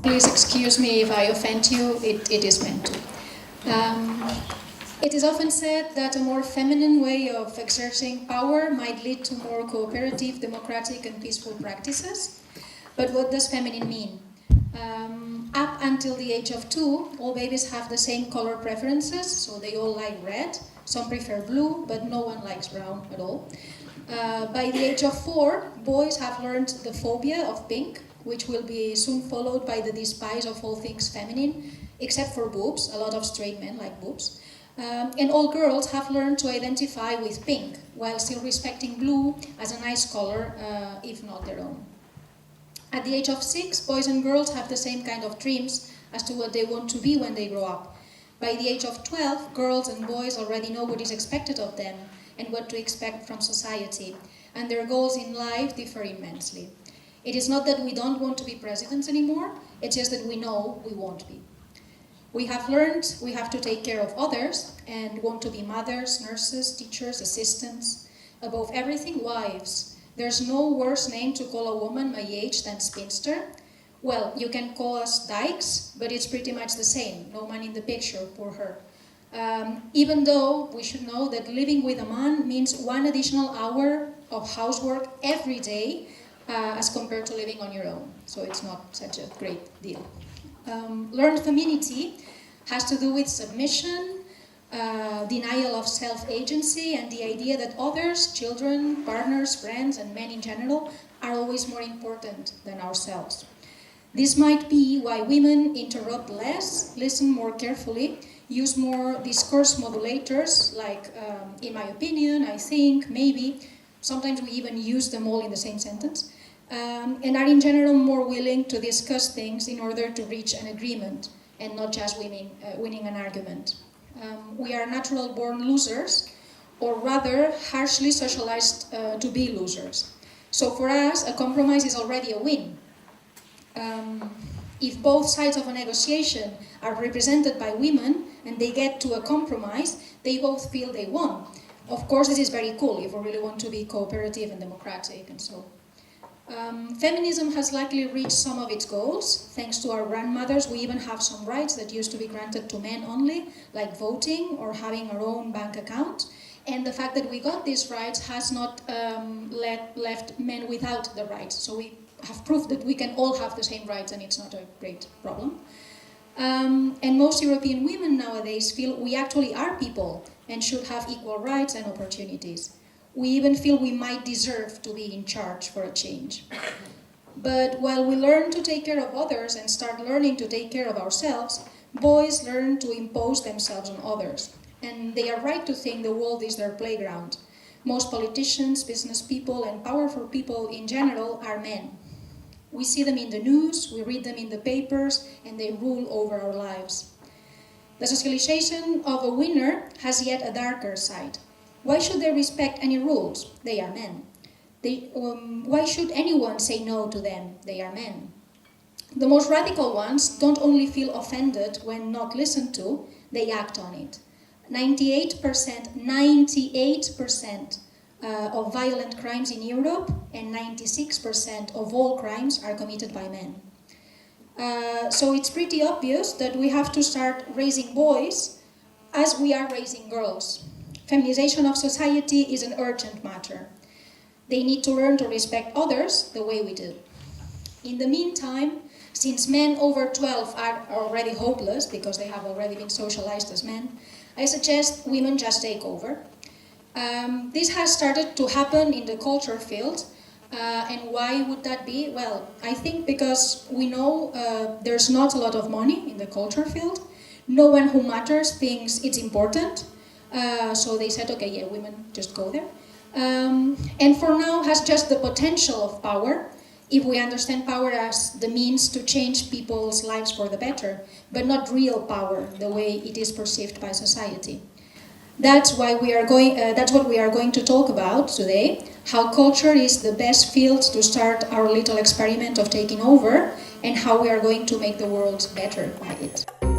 Please excuse me if I offend you, it is meant to. It is often said that a more feminine way of exerting power might lead to more cooperative, democratic and peaceful practices. But what does feminine mean? Up until the age of 2, all babies have the same color preferences, so they all like red. Some prefer blue, but no one likes brown at all. By the age of 4, boys have learned the phobia of pink, which will be soon followed by the despise of all things feminine, except for boobs. A lot of straight men like boobs. And all girls have learned to identify with pink, while still respecting blue as a nice color, if not their own. At the age of 6, boys and girls have the same kind of dreams as to what they want to be when they grow up. By the age of 12, girls and boys already know what is expected of them and what to expect from society, and their goals in life differ immensely. It is not that we don't want to be presidents anymore, it's just that we know we won't be. We have learned we have to take care of others and want to be mothers, nurses, teachers, assistants, above everything, wives. There's no worse name to call a woman my age than spinster. Well, you can call us dykes, but it's pretty much the same. No man in the picture, poor her. Even though we should know that living with a man means 1 additional hour of housework every day as compared to living on your own. So it's not such a great deal. Learned femininity has to do with submission, denial of self-agency, and the idea that others, children, partners, friends, and men in general, are always more important than ourselves. This might be why women interrupt less, listen more carefully, use more discourse modulators, like in my opinion, I think, maybe. Sometimes we even use them all in the same sentence. And are in general more willing to discuss things in order to reach an agreement and not just winning an argument. We are natural born losers, or rather harshly socialized to be losers. So for us, a compromise is already a win. If both sides of a negotiation are represented by women and they get to a compromise, they both feel they won. Of course, this is very cool if we really want to be cooperative and democratic and so. Feminism has likely reached some of its goals. Thanks to our grandmothers, we even have some rights that used to be granted to men only, like voting or having our own bank account. And the fact that we got these rights has not left men without the rights. So we have proof that we can all have the same rights, and it's not a great problem. And most European women nowadays feel we actually are people and should have equal rights and opportunities. We even feel we might deserve to be in charge for a change. But while we learn to take care of others and start learning to take care of ourselves, boys learn to impose themselves on others. And they are right to think the world is their playground. Most politicians, business people, and powerful people in general are men. We see them in the news, we read them in the papers, and they rule over our lives. The socialization of a winner has yet a darker side. Why should they respect any rules? They are men. Why should anyone say no to them? They are men. The most radical ones don't only feel offended when not listened to, they act on it. 98% of violent crimes in Europe and 96% of all crimes are committed by men. So it's pretty obvious that we have to start raising boys as we are raising girls. Feminization of society is an urgent matter. They need to learn to respect others the way we do. In the meantime, since men over 12 are already hopeless because they have already been socialized as men, I suggest women just take over. This has started to happen in the culture field. And why would that be? Well, I think because we know there's not a lot of money in the culture field. No one who matters thinks it's important. So they said, okay, yeah, women just go there. And for now has just the potential of power, if we understand power as the means to change people's lives for the better, but not real power, the way it is perceived by society. That's what we are going to talk about today. how culture is the best field to start our little experiment of taking over, and how we are going to make the world better by it.